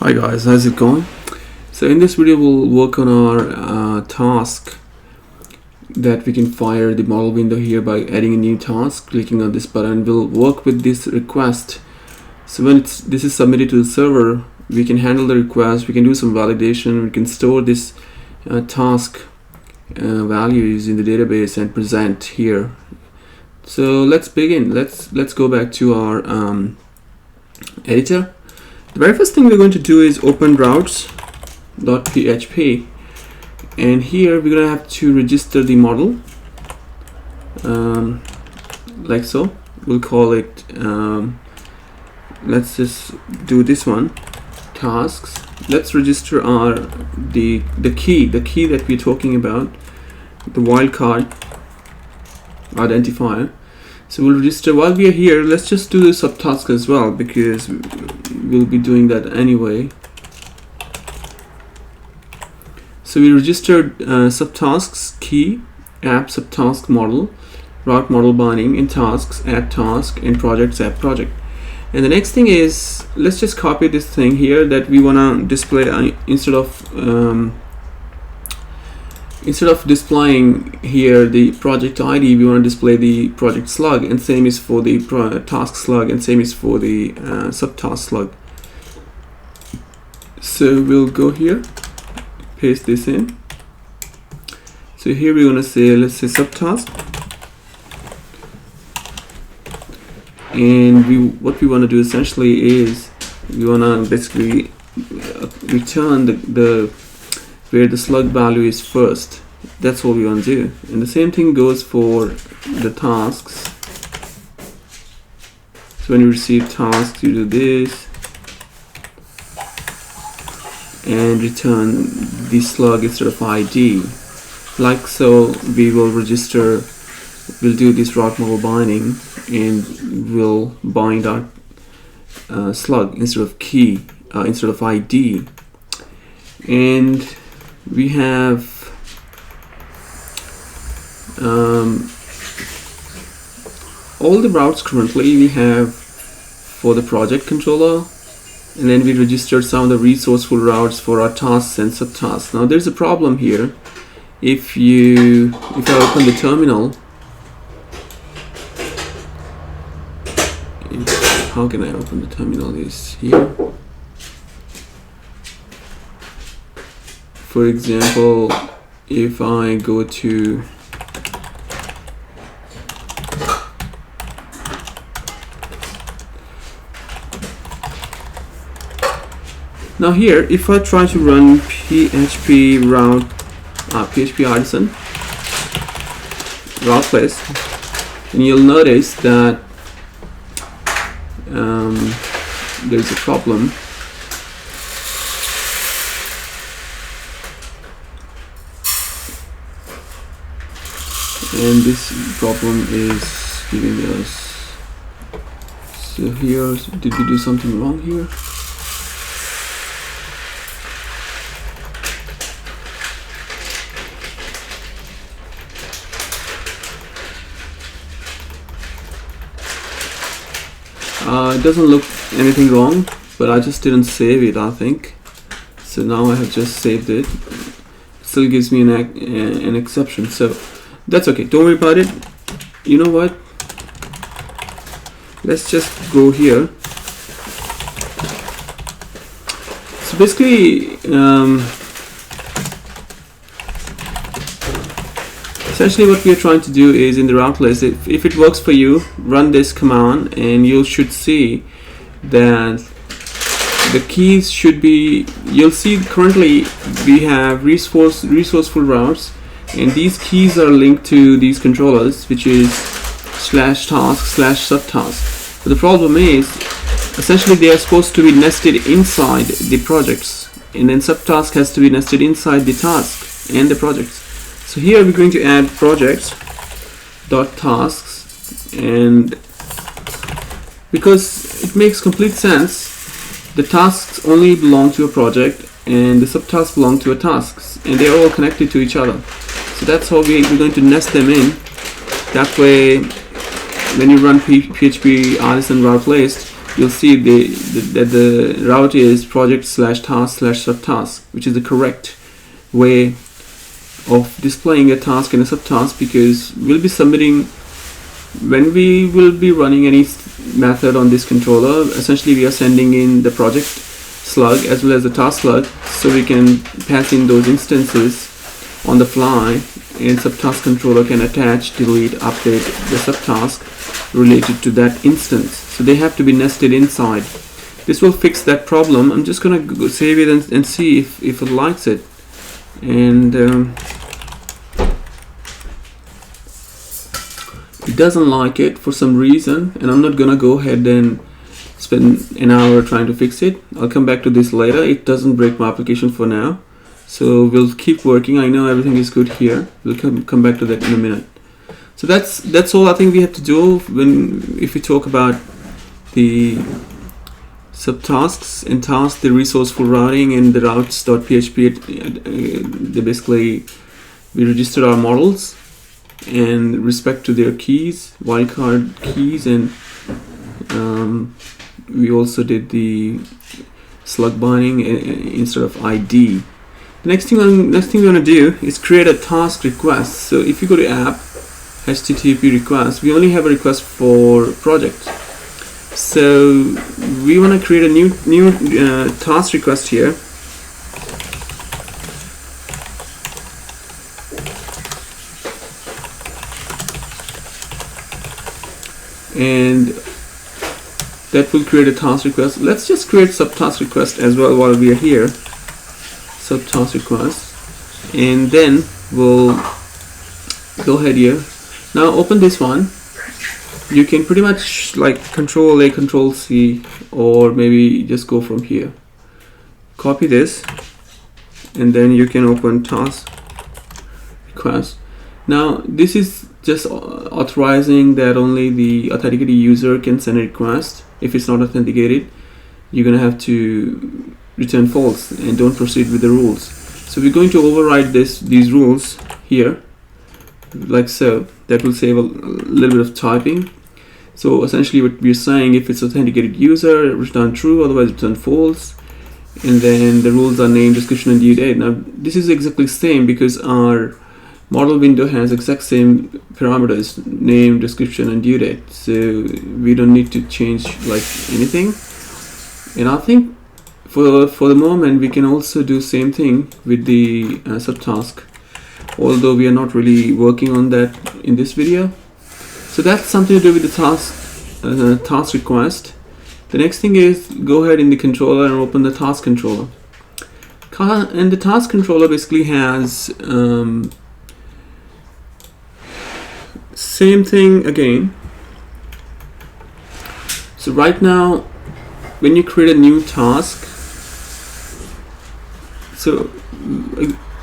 Hi guys, how's it going? So in this video we'll work on our task that we can fire the model window here by adding a new task. Clicking on this button, we'll work with this request. So when this is submitted to the server, we can handle the request, we can do some validation, we can store this task values in the database and present here. So let's begin. Let's go back to our editor. The very first thing we're going to do is open routes.php, and here we're going to have to register the model like so. We'll call it let's just do this one, tasks. Let's register our the key that we're talking about, the wildcard identifier. So we'll register. While we are here, let's just do the subtask as well, because we'll be doing that anyway. So we registered subtasks, key, app subtask model, route model binding, in tasks, add task, in projects, app project. And the next thing is, let's just copy this thing here that we want to display instead of displaying here the project ID, we want to display the project slug, and same is for the task slug, and same is for the subtask slug. So we'll go here, paste this in. So here we're going to say, let's say subtask, and what we want to do essentially is we want to basically return the where the slug value is first. That's what we want to do. And the same thing goes for the tasks. So when you receive tasks, you do this and return the slug instead of ID. Like so, we will register, we'll do this route model binding, and we'll bind our slug instead of key, instead of ID. And we have all the routes currently we have for the project controller, and then we registered some of the resourceful routes for our tasks and subtasks. Now there's a problem here. If I open the terminal, how can I open the terminal? Is here. For example, if I go to now here, if I try to run PHP route, PHP artisan route list, and you'll notice that there's a problem. And this problem is giving us, so here, did we do something wrong here? It doesn't look anything wrong, but I just didn't save it, I think. So now I have just saved it. It still gives me an exception, so that's okay, don't worry about it. You know what, let's just go here. So basically essentially what we are trying to do is, in the route list, if it works for you, run this command and you should see that the keys should be, you'll see currently we have resourceful routes, and these keys are linked to these controllers, which is /task/subtask. But the problem is, essentially they are supposed to be nested inside the projects, and then subtask has to be nested inside the task and the projects. So here we're going to add projects.tasks, and because it makes complete sense, the tasks only belong to a project and the subtasks belong to a tasks, and they're all connected to each other. So that's how we're going to nest them in. That way, when you run PHP artisan route list, you'll see that the route is project/task/subtask, which is the correct way of displaying a task and a subtask, because we'll be submitting, when we will be running any method on this controller, essentially we are sending in the project slug as well as the task slug, so we can pass in those instances on the fly, and subtask controller can attach, delete, update the subtask related to that instance. So they have to be nested inside. This will fix that problem. I'm just gonna go save it and see if it likes it. And it doesn't like it for some reason, and I'm not gonna go ahead and spend an hour trying to fix it. I'll come back to this later. It doesn't break my application for now, so we'll keep working. I know everything is good here. We'll come back to that in a minute. So that's all I think we have to do if we talk about the subtasks and tasks, the resourceful routing and the routes.php. They basically, we registered our models and respect to their keys, wildcard keys, and we also did the slug binding instead of ID. The next thing we're gonna do is create a task request. So if you go to app, HTTP request, we only have a request for project. So we want to create a new task request here. And that will create a task request. Let's just create subtask request as well while we are here. Subtask request, and then we'll go ahead here. Now open this one. You can pretty much like Control A, Control C, or maybe just go from here. Copy this, and then you can open task request. Now this is just authorizing that only the authenticated user can send a request. If it's not authenticated, you're gonna have to return false and don't proceed with the rules. So we're going to override these rules here, like so. That will save a little bit of typing. So essentially what we're saying, if it's authenticated user, return true, otherwise return false. And then the rules are name, description, and due date. Now this is exactly the same because our model window has exact same parameters, name, description, and due date. So we don't need to change like anything. And I think for the moment we can also do same thing with the subtask, although we are not really working on that in this video. So that's something to do with the task request. The next thing is go ahead in the controller and open the task controller. And the task controller basically has same thing again. So right now when you create a new task, so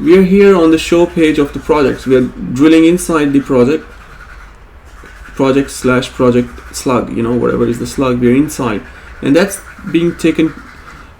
we are here on the show page of the project. We are drilling inside the project slug, you know, whatever is the slug, we're inside, and that's being taken,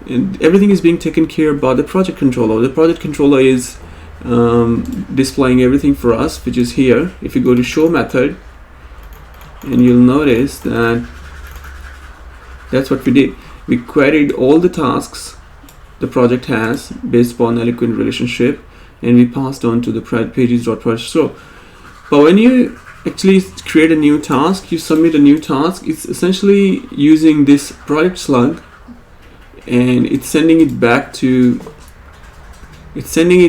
and everything is being taken care of by the project controller. The project controller is displaying everything for us, which is here. If you go to show method, and you'll notice that that's what we did. We queried all the tasks the project has based upon eloquent relationship, and we passed on to the pages.project show. But when you actually create a new task, you submit a new task, it's essentially using this project slug, and it's sending it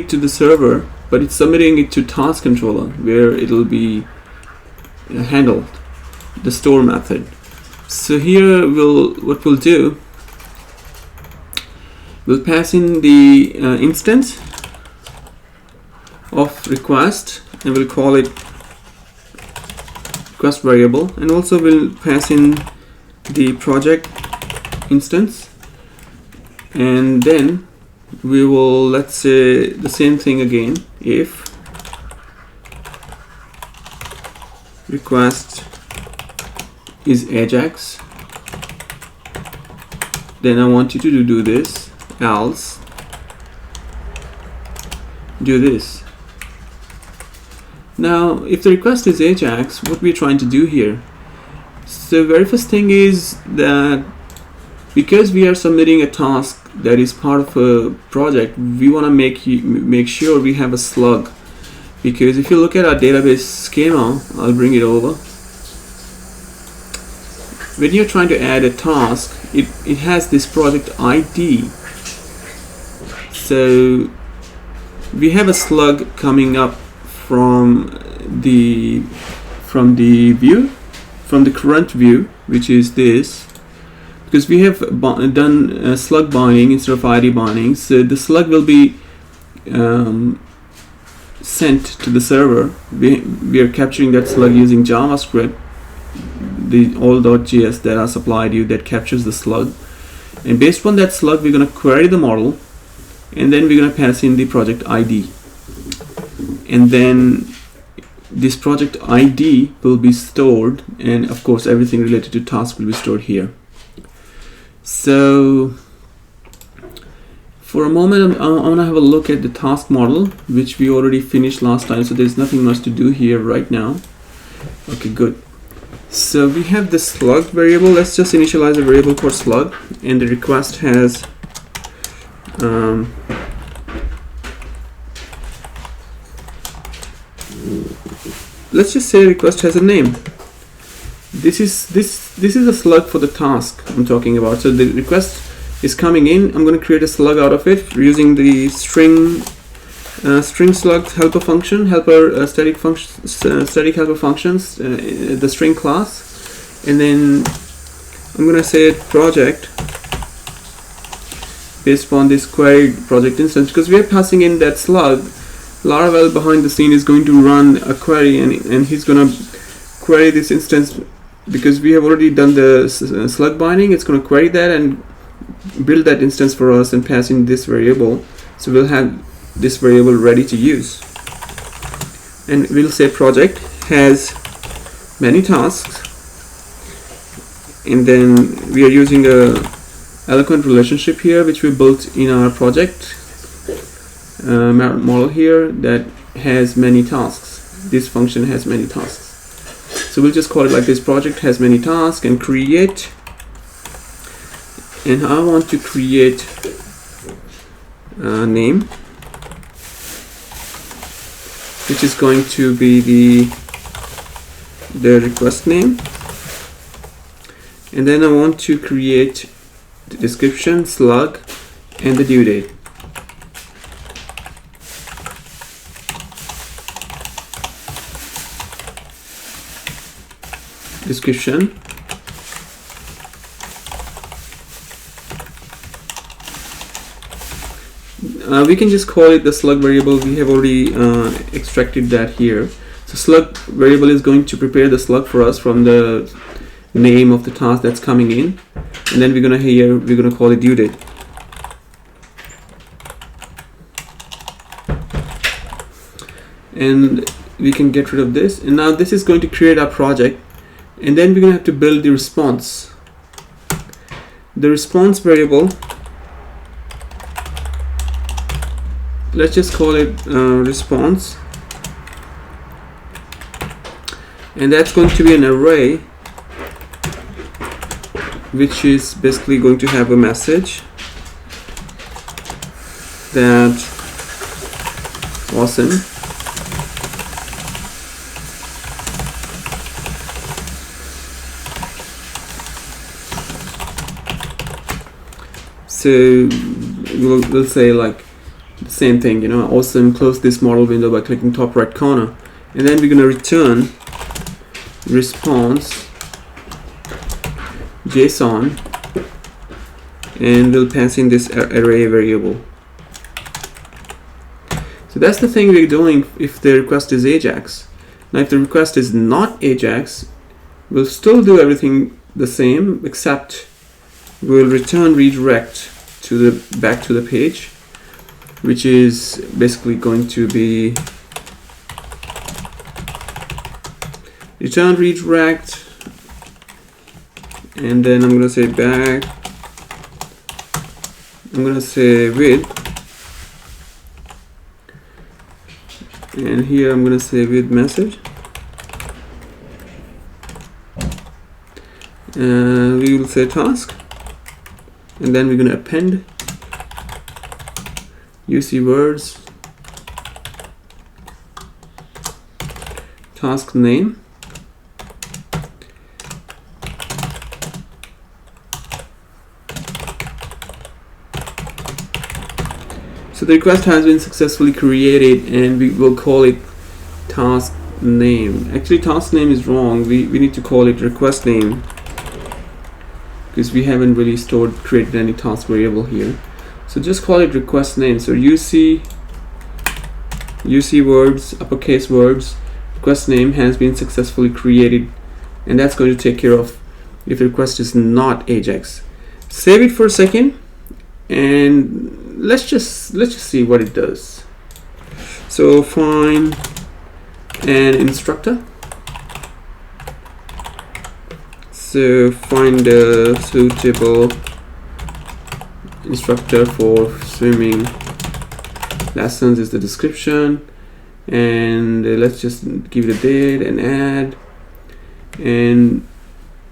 to the server, but it's submitting it to task controller where it'll be handled, the store method. So here what we'll do, we'll pass in the instance of request, and we'll call it request variable, and also we'll pass in the project instance, and then we will, let's say the same thing again, if request is ajax, then I want you to do this, else do this. Now if the request is ajax, what we're trying to do here, so the very first thing is that because we are submitting a task that is part of a project, we want to make sure we have a slug. Because if you look at our database schema, I'll bring it over. When you're trying to add a task, it has this project ID. So we have a slug coming up from the view, from the current view, which is this, because we have done slug binding instead of ID binding. So the slug will be sent to the server. We are capturing that slug using JavaScript, the all.js that are supplied you that captures the slug, and based on that slug we're going to query the model, and then we're going to pass in the project ID, and then this project ID will be stored, and of course everything related to task will be stored here. So for a moment I want to have a look at the task model, which we already finished last time, so there's nothing much to do here right now. Okay, good. So we have the slug variable. Let's just initialize a variable called slug, and the request has let's just say request has a name. This is a slug for the task I'm talking about. So the request is coming in. I'm going to create a slug out of it using the string slug helper function, static helper functions, the string class, and then I'm going to say project based on this query project instance, because we are passing in that slug. Laravel behind the scene is going to run a query, and he's going to query this instance because we have already done the slug binding. It's going to query that and build that instance for us and pass in this variable. So we'll have this variable ready to use, and we'll say project has many tasks, and then we are using a eloquent relationship here which we built in our project model here that has many tasks. This function has many tasks, so we'll just call it like this: project has many tasks, and create. And I want to create a name, which is going to be the request name, and then I want to create the description, slug, and the due date. Description, we can just call it the slug variable. We have already extracted that here. So slug variable is going to prepare the slug for us from the name of the task that's coming in, and then we're gonna call it due date. And we can get rid of this, and now this is going to create our project, and then we're gonna have to build the response. The response variable, let's just call it response, and that's going to be an array which is basically going to have a message that awesome. So we'll say like the same thing, awesome, close this model window by clicking top right corner, and then we're going to return response JSON, and we'll pass in this array variable. So that's the thing we're doing if the request is ajax. Now if the request is not ajax, we'll still do everything the same, except we'll return redirect back to the page, which is basically going to be return redirect, and then I'm going to say back, I'm going to say with, and here I'm going to say with message. We will say task, and then we're going to append UC words task name. So the request has been successfully created, and we will call it task name. Actually, task name is wrong. We need to call it request name, because we haven't really created any task variable here. So just call it request name. So UC words, uppercase words, request name has been successfully created, and that's going to take care of if the request is not Ajax. Save it for a second, and let's just see what it does. So find an instructor. So find a suitable instructor for swimming lessons is the description, and let's just give it a date and add. And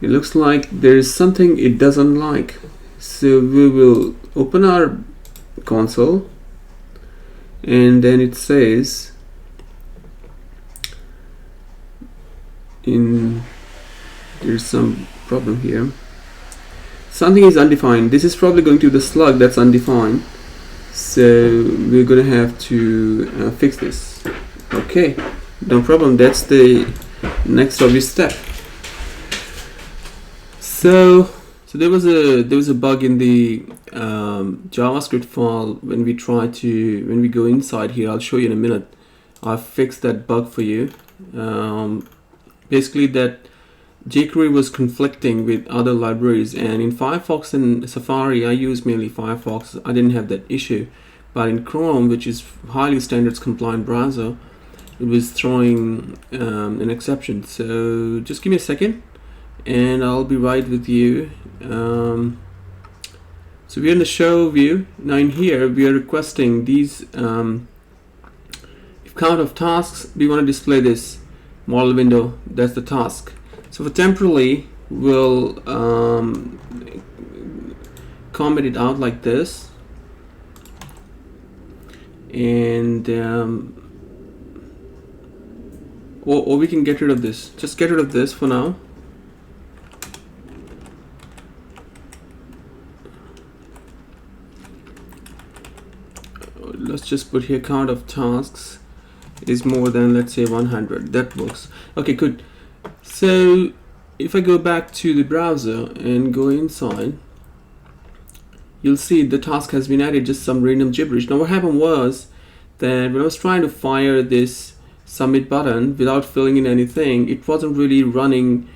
it looks like there is something it doesn't like, so we will open our console, and then it says there's some problem here. Something is undefined. This is probably going to be the slug that's undefined, so we're gonna have to fix this. Okay, no problem. That's the next obvious step. So there was a bug in the JavaScript file when we go inside here. I'll show you in a minute. I've fixed that bug for you. Basically, that jQuery was conflicting with other libraries, and in Firefox and Safari, I use mainly Firefox, I didn't have that issue, but in Chrome, which is highly standards compliant browser, it was throwing an exception. So just give me a second and I'll be right with you. So we're in the show view. Now in here we are requesting these if count of tasks, we want to display this model window, that's the task. So for temporarily, we'll comment it out like this, and or we can get rid of this. Just get rid of this for now. Let's just put here count of tasks is more than, let's say, 100. That works. Okay, good. So if I go back to the browser and go inside, you'll see the task has been added, just some random gibberish. Now what happened was that when I was trying to fire this submit button without filling in anything, it wasn't really running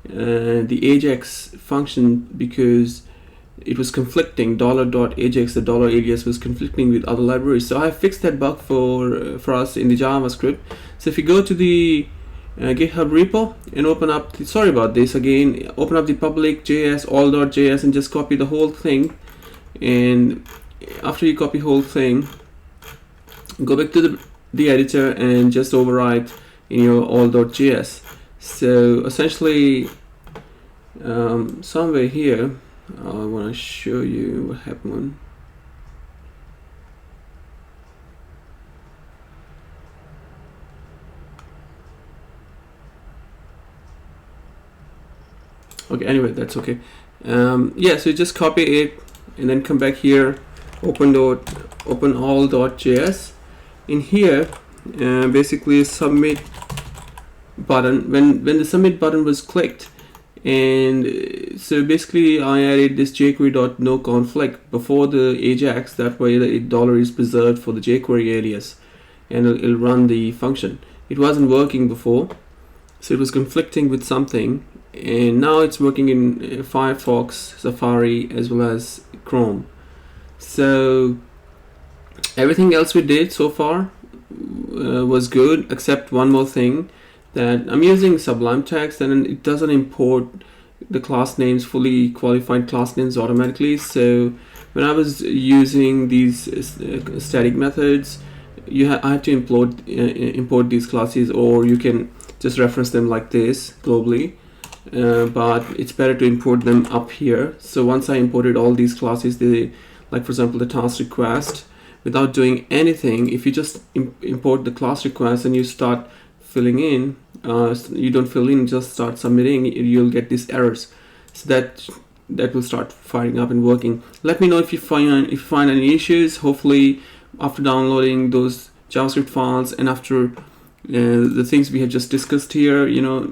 the Ajax function, because it was conflicting. $.ajax, the $alias, was conflicting with other libraries. So I fixed that bug for us in the JavaScript. So if you go to the GitHub repo and open up sorry about this again, open up the public JS all.js and just copy the whole thing, and after you copy whole thing, go back to the editor and just overwrite in your all.js. So essentially somewhere here I want to show you what happened. Okay, anyway, that's okay. Yeah, so just copy it and then come back here, open all.js. In here, basically submit button, when the submit button was clicked, and so basically I added this jQuery.noConflict before the Ajax, that way the dollar is preserved for the jQuery alias, and it'll run the function. It wasn't working before, so it was conflicting with something, and now it's working in Firefox, Safari, as well as Chrome. So everything else we did so far was good, except one more thing, that I'm using Sublime Text and it doesn't import the class names, fully qualified class names automatically. So when I was using these static methods, I have to import these classes, or you can just reference them like this globally. but it's better to import them up here. So once I imported all these classes, like for example the task request, without doing anything, if you just import the class request and you start filling in, you don't fill in, just start submitting, you'll get these errors. So that will start firing up and working. Let me know if you find any issues. Hopefully after downloading those JavaScript files and after the things we have just discussed here,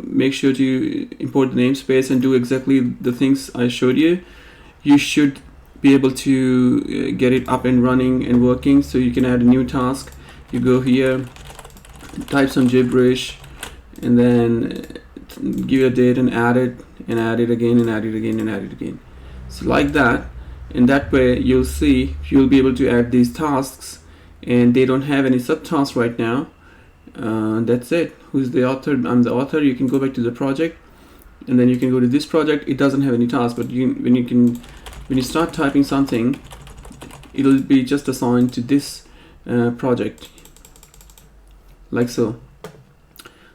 make sure to import the namespace and do exactly the things I showed you. You should be able to get it up and running and working. So you can add a new task. You go here, type some gibberish, and then give a date and add it again and add it again and add it again. So like that, and that way you'll be able to add these tasks, and they don't have any subtasks right now. That's it. Who's the author? I'm the author. You can go back to the project, and then you can go to this project. It doesn't have any tasks, but when you start typing something, it'll be just assigned to this project, like so.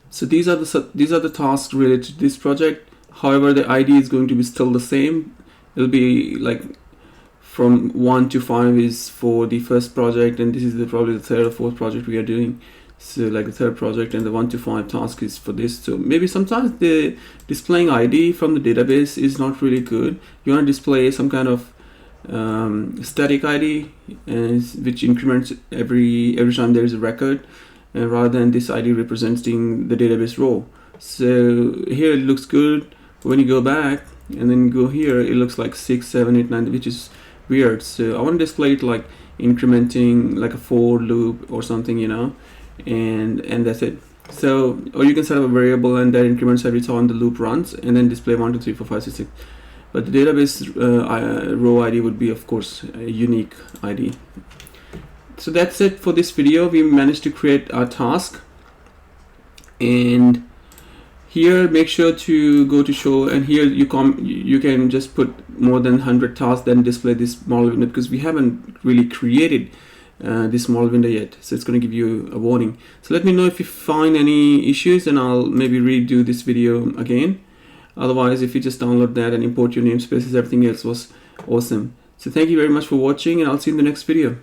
So these are the tasks related to this project. However, the ID is going to be still the same. It'll be like from 1 to 5 is for the first project, and this is probably the third or fourth project we are doing. So like the third project, and the 1 to 5 task is for this. So maybe sometimes the displaying ID from the database is not really good. You want to display some kind of static ID, which increments every time there is a record, rather than this ID representing the database row. So here it looks good. When you go back and then go here, it looks like 6, 7, 8, 9, which is weird. So I want to display it like incrementing, like a for loop or something, and that's it. So, or you can set up a variable and that increments every time the loop runs, and then display 1, 2, 3, 4, 5, 6, 6. But the database row ID would be, of course, a unique ID. So that's it for this video. We managed to create a task, and here make sure to go to show, and here you can just put more than 100 tasks, then display this model window, because we haven't really created this model window yet, so it's going to give you a warning. So let me know if you find any issues, and I'll maybe redo this video again. Otherwise, if you just download that and import your namespaces, everything else was awesome. So thank you very much for watching, and I'll see you in the next video.